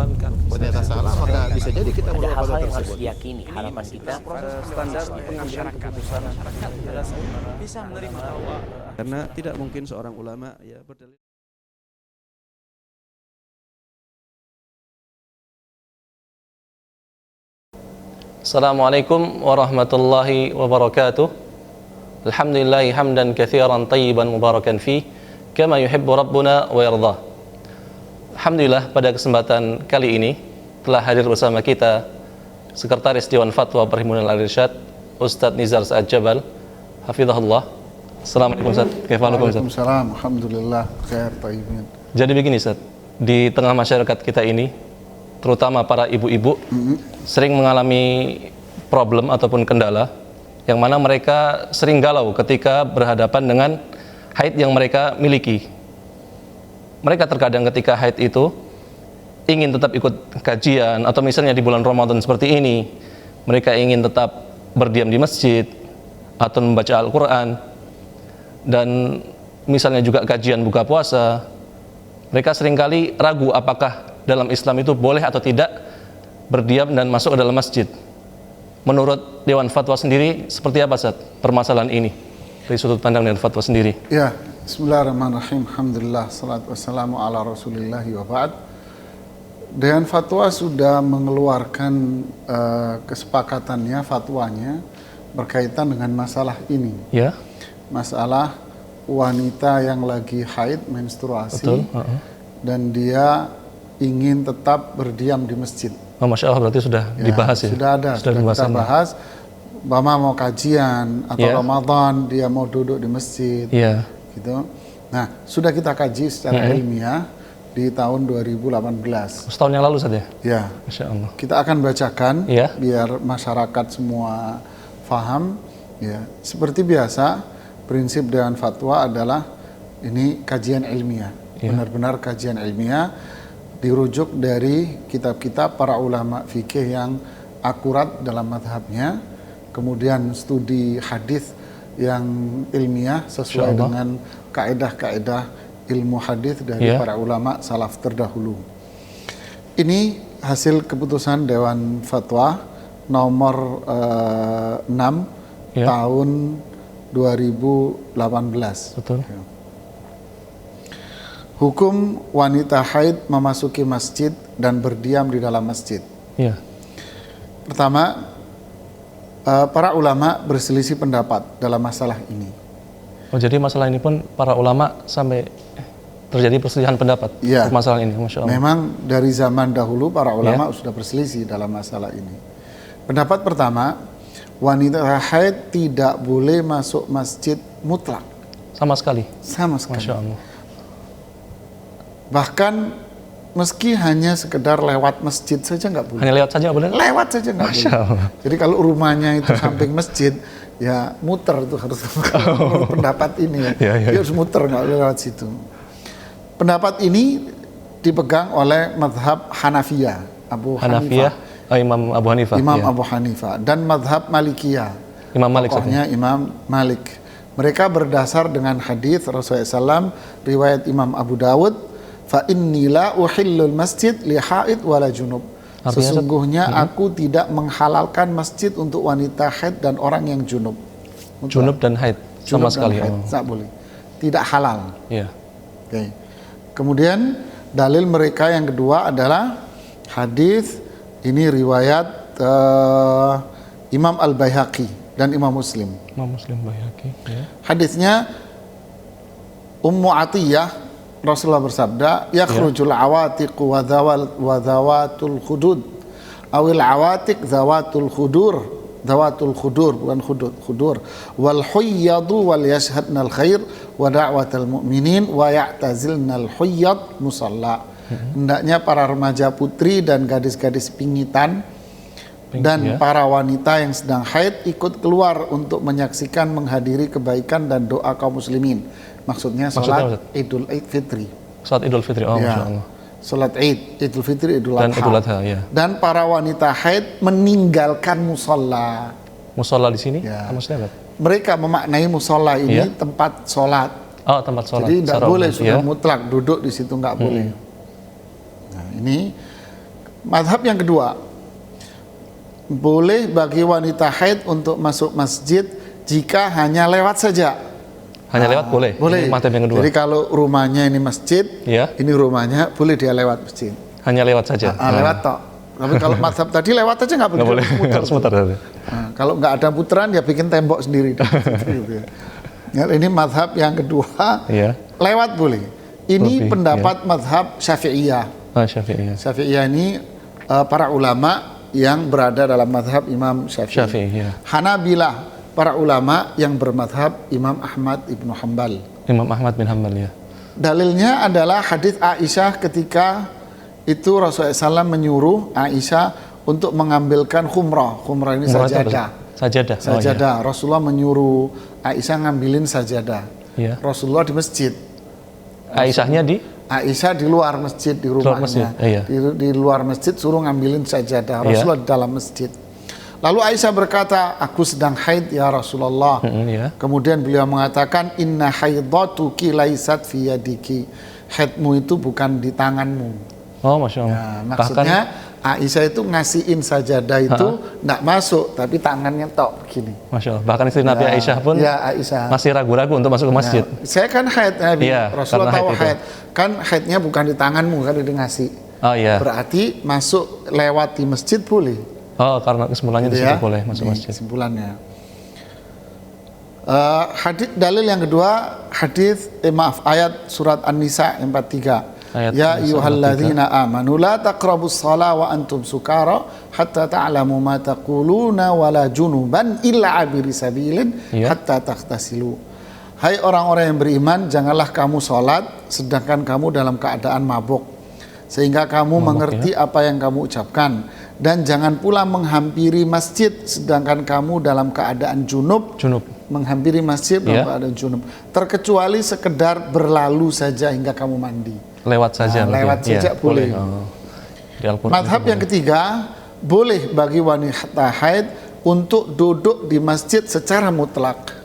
mengorbankan. Ternyata salah, maka bisa jadi kita Ada merubah hal-hal yang tersebut. harus diyakini. Harapan kita Standar pengambilan keputusan bisa menerima dakwah. Karena tidak mungkin seorang ulama ya berdalil. Assalamualaikum warahmatullahi wabarakatuh. Alhamdulillahi hamdan katsiran tayyiban mubarakan fi kama yuhibbu rabbuna wa yardah. Alhamdulillah, pada kesempatan kali ini telah hadir bersama kita Sekretaris Dewan Fatwa Perhimpunan Al-Irsyad, Ustadz Nizar Sa'ad Jabal, hafizahullah. Assalamualaikum Ustadz. Waalaikumsalam. Alhamdulillah khair tayyibin. Jadi begini Ustadz, di tengah masyarakat kita ini, terutama para ibu-ibu, sering mengalami problem ataupun kendala yang mana mereka sering galau ketika berhadapan dengan haid yang mereka miliki. Mereka terkadang ketika haid itu ingin tetap ikut kajian, atau misalnya di bulan Ramadan seperti ini mereka ingin tetap berdiam di masjid atau membaca Al-Quran, dan misalnya juga kajian buka puasa. Mereka seringkali ragu apakah dalam Islam itu boleh atau tidak berdiam dan masuk ke dalam masjid. Menurut Dewan Fatwa sendiri seperti apa Ustaz permasalahan ini dari sudut pandang Dewan Fatwa sendiri? Ya, bismillahirrahmanirrahim. Alhamdulillah, salatu wassalamu ala rasulillahi wa ba'd. Dewan Fatwa sudah mengeluarkan kesepakatannya, fatwanya berkaitan dengan masalah ini. Ya. Masalah wanita yang lagi haid, menstruasi. Betul. Dan dia ingin tetap berdiam di masjid. Oh, Masya Allah, berarti sudah dibahas ya? Sudah ada, sudah kita bahas. Mama mau kajian atau Ramadan, dia mau duduk di masjid, gitu. Nah, sudah kita kaji secara ilmiah di tahun 2018. Setahun yang lalu saja? Ya. Masya Allah. Kita akan bacakan biar masyarakat semua faham. Ya, seperti biasa, prinsip Dewan Fatwa adalah ini kajian ilmiah, benar-benar kajian ilmiah, dirujuk dari kitab-kitab para ulama fikih yang akurat dalam madhabnya, kemudian studi hadis yang ilmiah sesuai dengan kaedah-kaedah ilmu hadis dari para ulama salaf terdahulu. Ini hasil keputusan Dewan Fatwa nomor 6 tahun 2018. Betul. Hukum wanita haid memasuki masjid dan berdiam di dalam masjid. Ya. Pertama, para ulama berselisih pendapat dalam masalah ini. Oh, jadi masalah ini pun para ulama sampai terjadi perselisihan pendapat masalah ini, Masya Allah. Memang dari zaman dahulu para ulama sudah berselisih dalam masalah ini. Pendapat pertama, wanita haid tidak boleh masuk masjid mutlak. Sama sekali? Sama sekali. Masya Allah. Bahkan meski hanya sekedar lewat masjid saja nggak boleh. Hanya lewat saja nggak boleh? Lewat saja nggak boleh. Jadi kalau rumahnya itu samping masjid, ya muter itu harus pendapat ini ya. Dia harus muter, nggak boleh lewat situ. Pendapat ini dipegang oleh madhab Hanafiyah, Abu Hanifah. Imam Abu Hanifah. Imam Abu Hanifah dan madhab Malikiyah. Imam Malik. Pokoknya Imam Malik. Mereka berdasar dengan hadis Rasulullah SAW, riwayat Imam Abu Dawud, fa inni la uhillul masjid li haid wala junub. Sesungguhnya aku tidak menghalalkan masjid untuk wanita haid dan orang yang junub. Junub dan haid sama sekali. Tak boleh. Tidak halal. Iya. Oke. Kemudian dalil mereka yang kedua adalah hadis ini riwayat Imam Al-Baihaqi dan Imam Muslim. Imam Muslim Baihaqi. Ya. Hadisnya Ummu Atiyah, Rasulullah bersabda, yakhrujul awatiq wa dhawatul khudud awil awatiq dhawatul khudur bukan khudur wal huyyadu wal yashhadnal khair wa da'watal mu'minin wa ya'tazilnal huyyad musalla. Hendaknya para remaja putri dan gadis-gadis pingitan dan para wanita yang sedang haid ikut keluar untuk menyaksikan, menghadiri kebaikan dan doa kaum muslimin. Maksudnya sholat Idul Fitri. Sholat Idul Fitri, Masya Allah. Sholat Idul Fitri, Idul Adha. Dan para wanita haid meninggalkan musola. Musola di sini? Maksudnya apa? Mereka memaknai musola ini tempat sholat. Oh, tempat sholat. Jadi tidak boleh sudah mutlak duduk di situ, nggak boleh. Nah, ini Madhab yang kedua, boleh bagi wanita haid untuk masuk masjid jika hanya lewat saja. Hanya lewat boleh. Boleh. Ini madhab yang kedua. Jadi kalau rumahnya ini masjid, Ya. ini rumahnya, boleh dia lewat masjid. Hanya lewat saja. Lewat tok. Tapi kalau madhab tadi lewat aja nggak Nggak boleh. Harus muter. Nah, kalau nggak ada putaran ya bikin tembok sendiri. Gitu ya. Ya, ini madhab yang kedua, Iya. lewat boleh. Ini Lebih, pendapat madhab Syafi'iyah. Syafi'i. Syafi'iyah ini para ulama yang berada dalam madhab Imam Syafi'i. Syafi'i, ya. Hanabilah, para ulama yang bermadhab Imam Ahmad ibnu Hanbal. Imam Ahmad bin Hanbal, ya. Dalilnya adalah hadis Aisyah ketika itu Rasulullah SAW menyuruh Aisyah untuk mengambilkan khumrah. Khumrah ini Umrah itu sajadah. apa? Sajadah. Oh, Sajadah. Rasulullah menyuruh Aisyah ngambilin sajadah. Iya. Rasulullah di masjid. Aisyahnya di Aisyah di luar masjid, di rumahnya. masjid, iya. Di luar masjid suruh ngambilin sajadah. Rasulullah di dalam masjid. Lalu Aisyah berkata, aku sedang haid ya Rasulullah. ya. Kemudian beliau mengatakan, inna haidatuki laisat fi yadiki. Haidmu itu bukan di tanganmu. Oh, Masya Allah. Nah, maksudnya Aisyah itu ngasihin sajadah itu enggak masuk, tapi tangannya tok begini. Masya Allah. Bahkan istri Nabi Aisyah pun Ya, Aisyah. masih ragu-ragu untuk masuk ke masjid. Nah, saya kan haid Nabi. Iya, Rasulullah karena tahu haid itu. haid. Kan haidnya bukan di tanganmu, kan dia ngasih. Oh iya. Berarti masuk lewat di masjid boleh. Oh, karena kesimpulannya di Gitu situ ya. boleh masuk Ini masjid. kesimpulannya. Hadis dalil yang kedua, ayat surat An-Nisa 43. Ayat Ya An-Nisa ayyuhalladzina amanu la taqrabus shalah wa antum sukara hatta ta'lamu ma taquluna wala junuban illa abiri sabilin Iya. hatta taghtasilu. Hai orang-orang yang beriman, janganlah kamu sholat sedangkan kamu dalam keadaan mabuk, sehingga kamu mengerti apa yang kamu ucapkan, dan jangan pula menghampiri masjid sedangkan kamu dalam keadaan junub. Menghampiri masjid dalam keadaan junub, terkecuali sekedar berlalu saja hingga kamu mandi. Lewat saja. Lewat saja boleh. Oh. Di Al-Quran Madhab yang ketiga, boleh bagi wanita haid untuk duduk di masjid secara mutlak.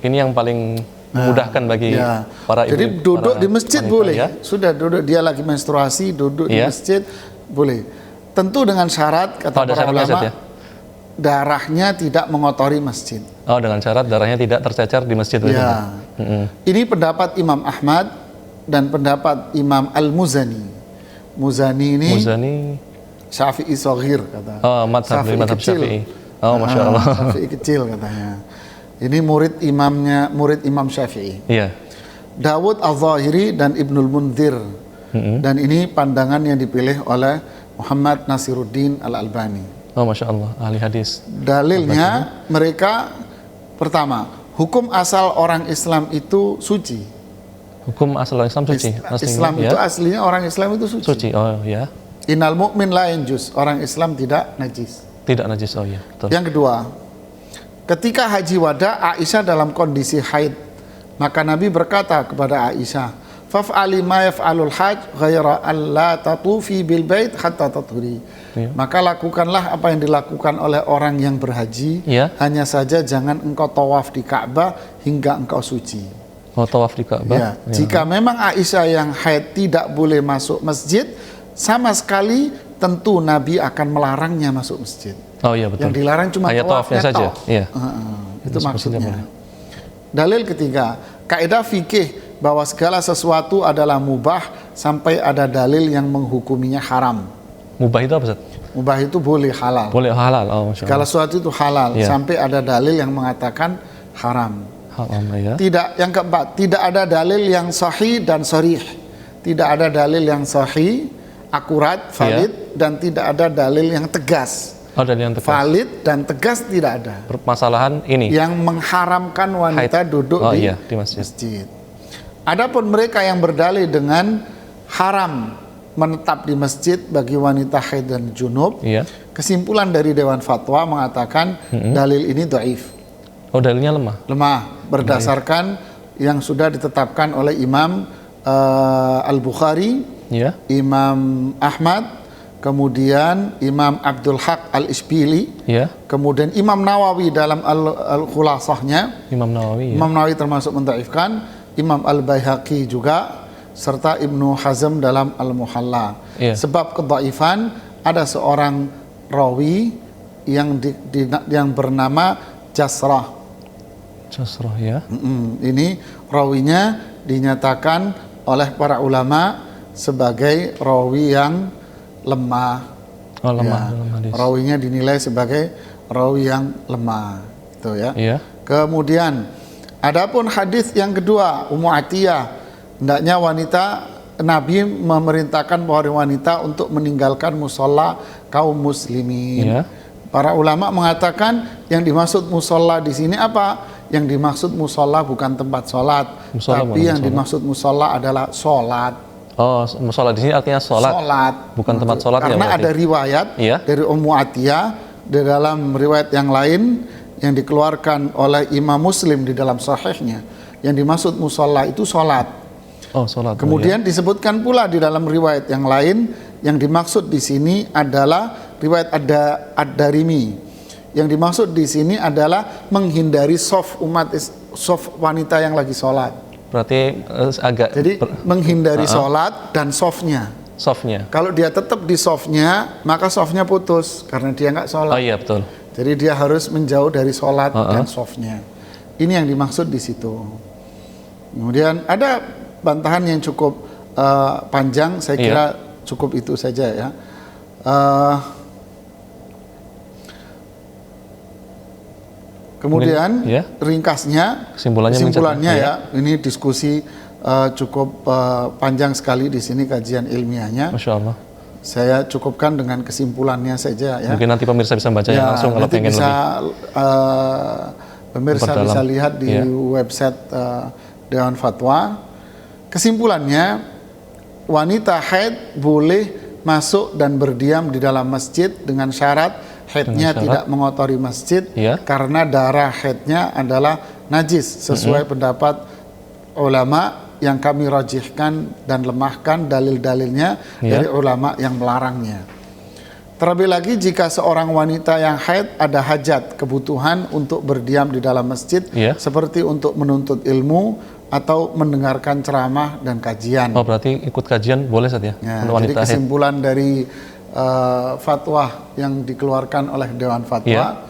Ini yang paling memudahkan bagi para ibu. Jadi duduk di masjid wanita, boleh. ya? Sudah duduk, dia lagi menstruasi, duduk di masjid boleh. Tentu dengan syarat, kata para ulama, darahnya tidak mengotori masjid. Oh, dengan syarat darahnya tidak tercecer di masjid. Ya. Ini pendapat Imam Ahmad dan pendapat Imam Al-Muzani. Muzani ini Syafi'i Shaghir kata. Oh, madhab Syafi'i. Oh, Masya Allah. Syafi'i kecil katanya. Ini murid Imam Syafi'i. Iya. Dawud Al-Zahiri dan Ibnul Munzir. Dan ini pandangan yang dipilih oleh Muhammad Nasiruddin Al-Albani. Oh, Masya Allah, ahli hadis. Dalilnya mereka, pertama, hukum asal orang Islam itu suci. Hukum asal orang Islam suci. Islam itu aslinya orang Islam itu suci. Suci, oh ya. Innal mu'min la yanjus, orang Islam tidak najis. Tidak najis, oh ya. Betul. Yang kedua, ketika haji wada, Aisyah dalam kondisi haid, maka Nabi berkata kepada Aisyah, faf'ali ma yaf'alul hajj ghaira alla tatufi bil bait hatta tathuri. Maka lakukanlah apa yang dilakukan oleh orang yang berhaji, hanya saja jangan engkau tawaf di Ka'bah hingga engkau suci. Oh, tawaf di Ka'bah. Jika memang Aisyah yang haid tidak boleh masuk masjid, sama sekali tentu Nabi akan melarangnya masuk masjid. Oh iya, betul. Yang dilarang cuma tawafnya saja. Iya. Itu maksudnya. Dalil ketiga, kaidah fikih bahwa segala sesuatu adalah mubah sampai ada dalil yang menghukuminya haram. Mubah itu apa, Ustaz? Mubah itu boleh, halal. Boleh, halal. Oh, Masya Allah. Segala sesuatu itu halal sampai ada dalil yang mengatakan haram. Tidak, yang keempat, tidak ada dalil yang sahih dan sharih. Tidak ada dalil yang sahih, akurat, valid, dan tidak ada dalil yang tegas. Oh, dalil yang tegas. Valid dan tegas tidak ada. Permasalahan ini yang mengharamkan wanita duduk di masjid. Adapun mereka yang berdalil dengan haram menetap di masjid bagi wanita haid dan junub, kesimpulan dari Dewan Fatwa mengatakan dalil ini dhaif. Oh, dalilnya lemah. Lemah berdasarkan yang sudah ditetapkan oleh Imam Al-Bukhari, Imam Ahmad, kemudian Imam Abdul Haq Al-Isbili, kemudian Imam Nawawi dalam Al-Khulasahnya. Imam Nawawi termasuk mendhaifkan, Imam Al-Baihaqi juga, serta Ibnu Hazm dalam Al-Muhalla. Sebab kedhaifan ada seorang rawi yang bernama Jasrah. Jasrah ya. Ini rawinya dinyatakan oleh para ulama sebagai rawi yang lemah. Oh, lemah dalam hadis. Rawinya dinilai sebagai rawi yang lemah, gitu ya. Iya. Kemudian adapun hadis yang kedua, Ummu Atiyah, hendaknya Nabi memerintahkan bahwa wanita untuk meninggalkan musola kaum muslimin. Iya. Para ulama mengatakan yang dimaksud musola di sini apa? Yang dimaksud musola bukan tempat sholat, tapi yang dimaksud musola adalah sholat. Oh, musola di sini artinya sholat, bukan tempat sholat. Karena ada riwayat dari Ummu Atiyah di dalam riwayat yang lain yang dikeluarkan oleh Imam Muslim di dalam sahihnya, yang dimaksud musola itu sholat. Oh, sholat. Kemudian disebutkan pula di dalam riwayat yang lain yang dimaksud di sini adalah riwayat Ad-Darimi. Yang dimaksud di sini adalah menghindari soft wanita yang lagi sholat. Berarti agak menghindari sholat dan softnya. Kalau dia tetap di softnya, maka softnya putus karena dia nggak sholat. Oh iya, betul. Jadi dia harus menjauh dari sholat dan softnya. Ini yang dimaksud di situ. Kemudian ada bantahan yang cukup panjang, saya kira cukup itu saja ya. Kemudian ringkasnya, kesimpulannya ya, ini diskusi cukup panjang sekali di sini kajian ilmiahnya. Masya Allah. Saya cukupkan dengan kesimpulannya saja ya. Mungkin nanti pemirsa bisa baca langsung kalau pengen bisa, lebih. Pemirsa bisa lihat di website Dewan Fatwa. Kesimpulannya, wanita haid boleh masuk dan berdiam di dalam masjid dengan syarat haidnya tidak mengotori masjid karena darah haidnya adalah najis sesuai pendapat ulama yang kami rajihkan dan lemahkan dalil-dalilnya dari ulama yang melarangnya. Terlebih lagi jika seorang wanita yang haid ada hajat, kebutuhan untuk berdiam di dalam masjid seperti untuk menuntut ilmu atau mendengarkan ceramah dan kajian. Oh, berarti ikut kajian boleh saja ya? Jadi kesimpulan dari fatwa yang dikeluarkan oleh Dewan Fatwa,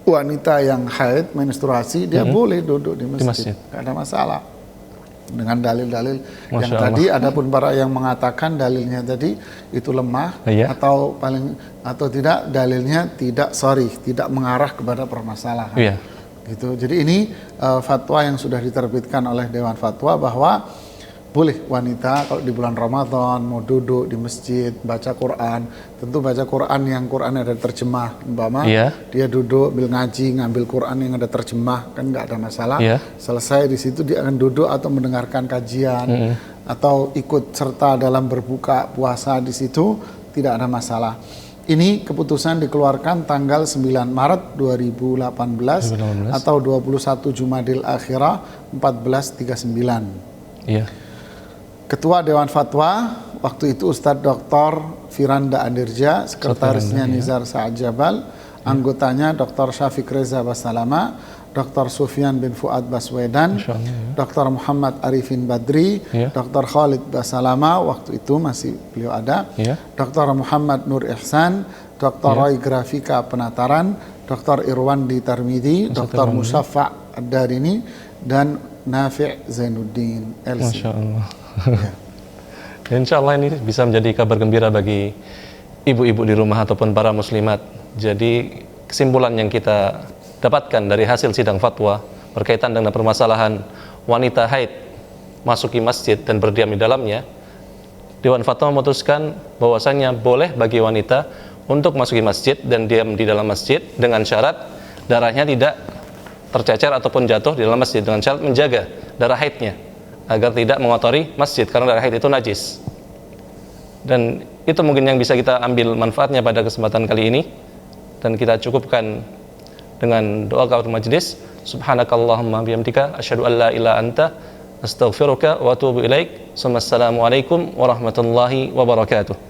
wanita yang haid menstruasi dia boleh duduk di masjid, nggak ada masalah dengan dalil-dalil yang tadi. Adapun para yang mengatakan dalilnya tadi itu lemah atau tidak, dalilnya tidak tidak mengarah kepada permasalahan. Gitu. Jadi ini fatwa yang sudah diterbitkan oleh Dewan Fatwa bahwa boleh wanita kalau di bulan Ramadan mau duduk di masjid baca Quran, tentu baca Quran yang Quran ada terjemah, umpama dia duduk bil ngaji ngambil Quran yang ada terjemah, kan nggak ada masalah. Selesai di situ dia akan duduk atau mendengarkan kajian atau ikut serta dalam berbuka puasa di situ, tidak ada masalah. Ini keputusan dikeluarkan tanggal 9 Maret 2018 atau 21 Jumadil Akhirah 1439. Ketua Dewan Fatwa waktu itu Ustadz Dr. Firanda Adirja, sekretarisnya Nizar Sa'ad Jabal, anggotanya Dr. Syafiq Reza Basalama, Dr. Sufyan bin Fuad Baswedan, Dr. Muhammad Arifin Badri, Dr. Khalid Basalama, waktu itu masih beliau ada, Dr. Muhammad Nur Ihsan, Dr. Roy Grafika Penataran, Dr. Irwandi Tarmidi, Dr. Musaffa Ad-Darini, dan Nafi' Zainuddin LC. Masya Allah. Insya Allah ini bisa menjadi kabar gembira bagi ibu-ibu di rumah ataupun para muslimat. Jadi kesimpulan yang kita dapatkan dari hasil sidang fatwa berkaitan dengan permasalahan wanita haid masuki masjid dan berdiam di dalamnya, Dewan Fatwa memutuskan bahwasanya boleh bagi wanita untuk masuki masjid dan diam di dalam masjid dengan syarat darahnya tidak tercecer ataupun jatuh di dalam masjid, dengan syarat menjaga darah haidnya agar tidak mengotori masjid karena darah haid itu najis. Dan itu mungkin yang bisa kita ambil manfaatnya pada kesempatan kali ini, dan kita cukupkan dengan doa kafaratul majlis. Subhanakallahumma bihamdika asyhadu an la ilaha anta astaghfiruka wa atubu ilaik. Assalamualaikum warahmatullahi wabarakatuh.